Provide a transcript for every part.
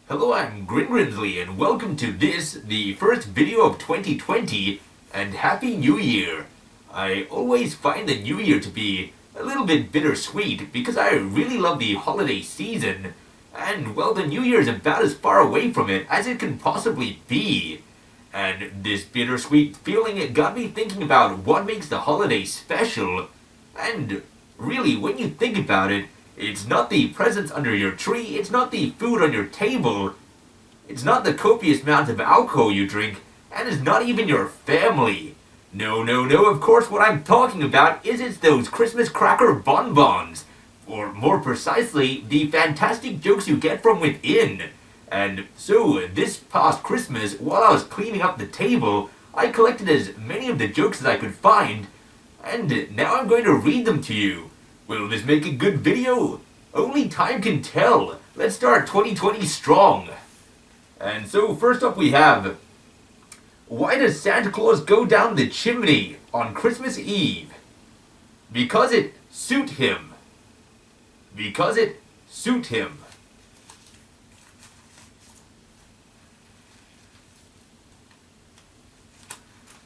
Hello, I'm Grin and welcome to this, the first video of 2020, and Happy New Year! I always find the New Year to be a little bit bittersweet because I really love the holiday season, and well, the New Year is about as far away from it as it can possibly be. And this bittersweet feeling, it got me thinking about what makes the holiday special, and really, when you think about it, it's not the presents under your tree, it's not the food on your table, it's not the copious amount of alcohol you drink, and it's not even your family. No, of course what I'm talking about is it's those Christmas cracker bonbons, or more precisely, the fantastic jokes you get from within. And so, this past Christmas, while I was cleaning up the table, I collected as many of the jokes as I could find, and now I'm going to read them to you. Will this make a good video? Only time can tell. Let's start 2020 strong. And so first up we have, why does Santa Claus go down the chimney on Christmas Eve? Because it suit him. Because it suit him.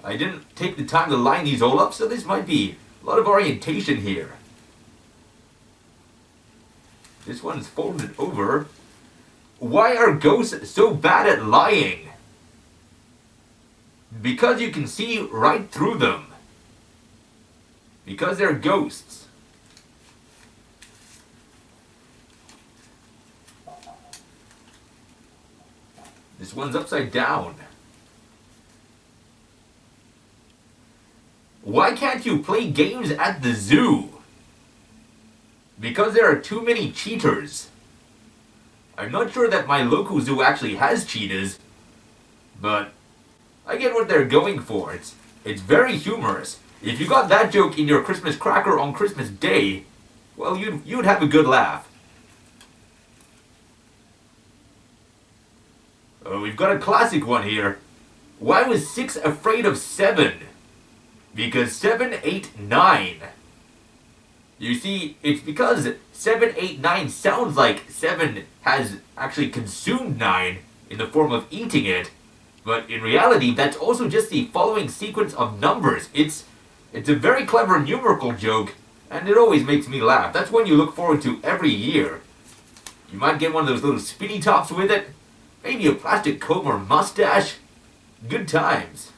I didn't take the time to line these all up, so this might be a lot of orientation here. This one's folded over. Why are ghosts so bad at lying? Because you can see right through them. Because they're ghosts. This one's upside down. Why can't you play games at the zoo? Because there are too many cheaters. I'm not sure that my local zoo actually has cheetahs, but I get what they're going for. It's very humorous. If you got that joke in your Christmas cracker on Christmas Day, well, you'd have a good laugh. Oh, we've got a classic one here. Why was 6 afraid of 7? Because 7 ate 9. You see, it's because 7, 8, 9 sounds like 7 has actually consumed 9 in the form of eating it, but in reality, that's also just the following sequence of numbers. It's a very clever numerical joke, and it always makes me laugh. That's one you look forward to every year. You might get one of those little spinny tops with it, maybe a plastic comb or mustache. Good times.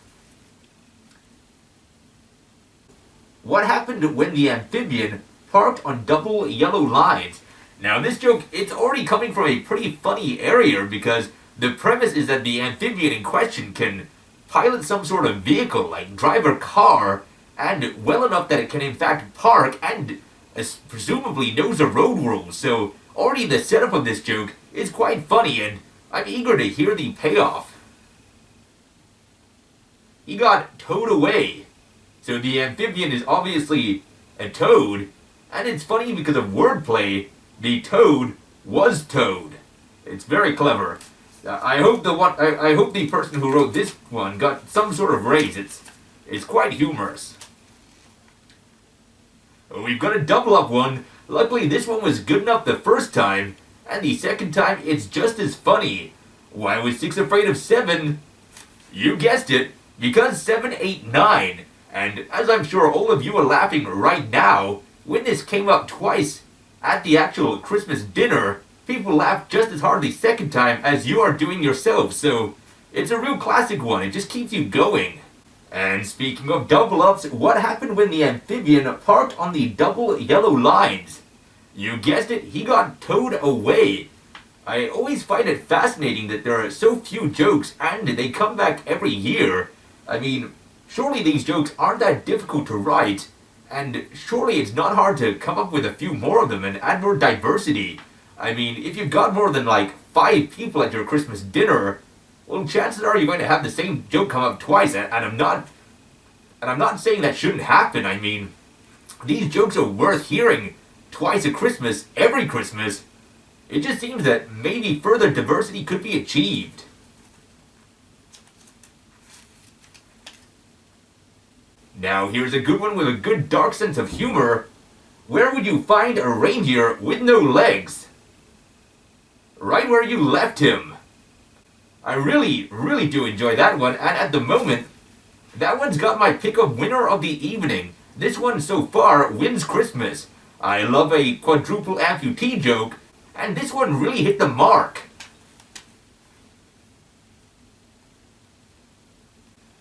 What happened when the amphibian parked on double yellow lines? Now this joke, it's already coming from a pretty funny area because the premise is that the amphibian in question can pilot some sort of vehicle, like drive a car, and well enough that it can in fact park and presumably knows the road rules. So already the setup of this joke is quite funny and I'm eager to hear the payoff. He got towed away. So the amphibian is obviously a toad, and it's funny because of wordplay. The toad was towed. It's very clever. I hope the person who wrote this one got some sort of raise. It's quite humorous. We've got a double up one. Luckily this one was good enough the first time, and the second time it's just as funny. Why was 6 afraid of 7? You guessed it, because 7 ate 9. And as I'm sure all of you are laughing right now, when this came up twice at the actual Christmas dinner, people laughed just as hard the second time as you are doing yourself, so it's a real classic one, it just keeps you going. And speaking of double ups, what happened when the amphibian parked on the double yellow lines? You guessed it, he got towed away. I always find it fascinating that there are so few jokes and they come back every year. I mean, surely these jokes aren't that difficult to write, and surely it's not hard to come up with a few more of them and add more diversity. I mean, if you've got more than like 5 people at your Christmas dinner, well, chances are you're going to have the same joke come up twice, and I'm not saying that shouldn't happen. I mean, these jokes are worth hearing twice at Christmas, every Christmas. It just seems that maybe further diversity could be achieved. Now here's a good one with a good dark sense of humor. Where would you find a reindeer with no legs? Right where you left him. I really, really do enjoy that one, and at the moment, that one's got my pick of winner of the evening. This one so far wins Christmas. I love a quadruple amputee joke, and this one really hit the mark.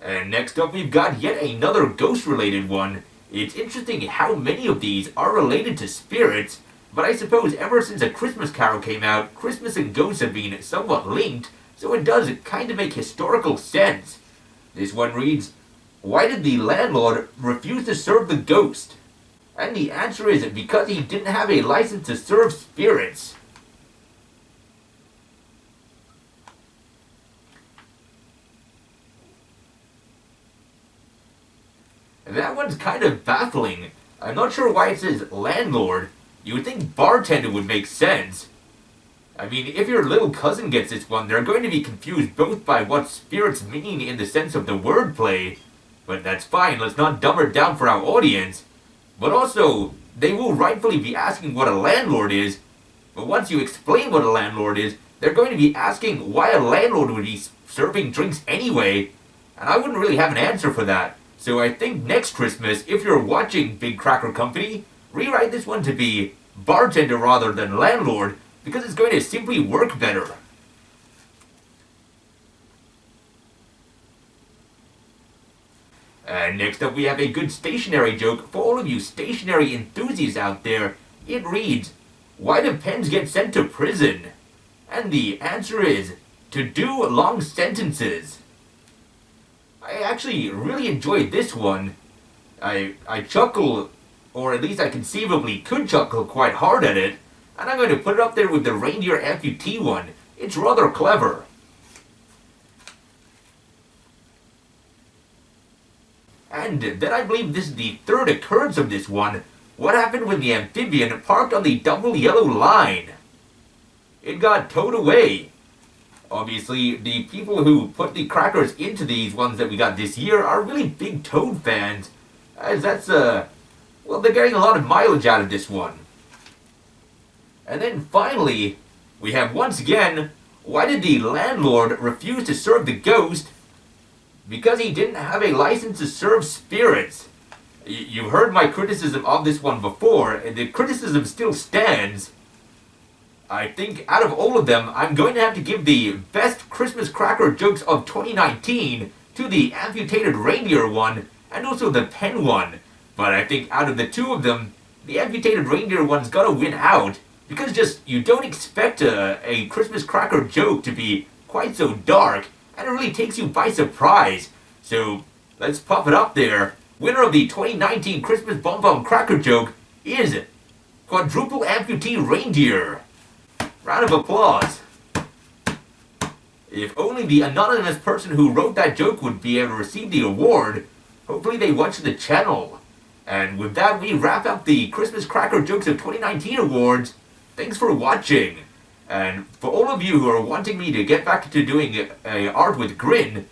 And next up we've got yet another ghost-related one. It's interesting how many of these are related to spirits, but I suppose ever since A Christmas Carol came out, Christmas and ghosts have been somewhat linked, so it does kind of make historical sense. This one reads, why did the landlord refuse to serve the ghost? And the answer is because he didn't have a license to serve spirits. That one's kind of baffling. I'm not sure why it says landlord. You would think bartender would make sense. I mean, if your little cousin gets this one, they're going to be confused both by what spirits mean in the sense of the wordplay. But that's fine, let's not dumb it down for our audience. But also, they will rightfully be asking what a landlord is. But once you explain what a landlord is, they're going to be asking why a landlord would be serving drinks anyway. And I wouldn't really have an answer for that. So I think next Christmas, if you're watching Big Cracker Company, rewrite this one to be bartender rather than landlord, because it's going to simply work better. And next up we have a good stationery joke for all of you stationery enthusiasts out there. It reads, why do pens get sent to prison? And the answer is, to do long sentences. I actually really enjoyed this one. I chuckle, or at least I conceivably could chuckle quite hard at it, and I'm going to put it up there with the reindeer amputee one. It's rather clever. And then I believe this is the third occurrence of this one. What happened when the amphibian parked on the double yellow line? It got towed away. Obviously, the people who put the crackers into these ones that we got this year are really big Toad fans, as that's, well, they're getting a lot of mileage out of this one. And then finally, we have once again, why did the landlord refuse to serve the ghost? Because he didn't have a license to serve spirits. You've heard my criticism of this one before, and the criticism still stands. I think out of all of them, I'm going to have to give the best Christmas cracker jokes of 2019 to the amputated reindeer one, and also the pen one. But I think out of the two of them, the amputated reindeer one's gotta win out, because just, you don't expect a Christmas cracker joke to be quite so dark, and it really takes you by surprise. So, let's pop it up there. Winner of the 2019 Christmas Bomb Bomb Cracker joke is Quadruple Amputee Reindeer. Round of applause. If only the anonymous person who wrote that joke would be able to receive the award. Hopefully they watch the channel. And with that, we wrap up the Christmas Cracker Jokes of 2019 awards. Thanks for watching. And for all of you who are wanting me to get back to doing art with Grin,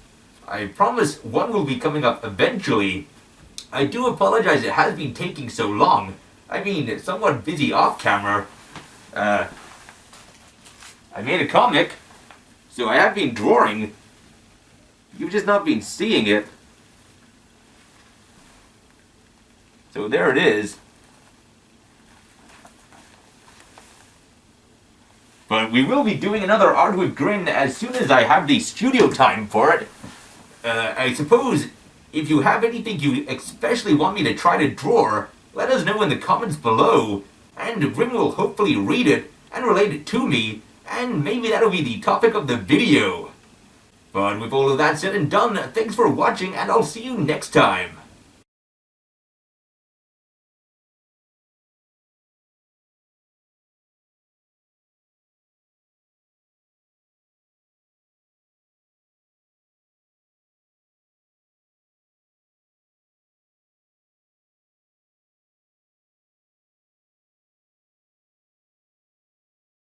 I promise one will be coming up eventually. I do apologize it has been taking so long. I mean, somewhat busy off camera. I made a comic, so I have been drawing. You've just not been seeing it. So there it is. But we will be doing another Art with Grin as soon as I have the studio time for it. I suppose if you have anything you especially want me to try to draw, let us know in the comments below, and Grin will hopefully read it and relate it to me, and maybe that'll be the topic of the video. But with all of that said and done, thanks for watching, and I'll see you next time.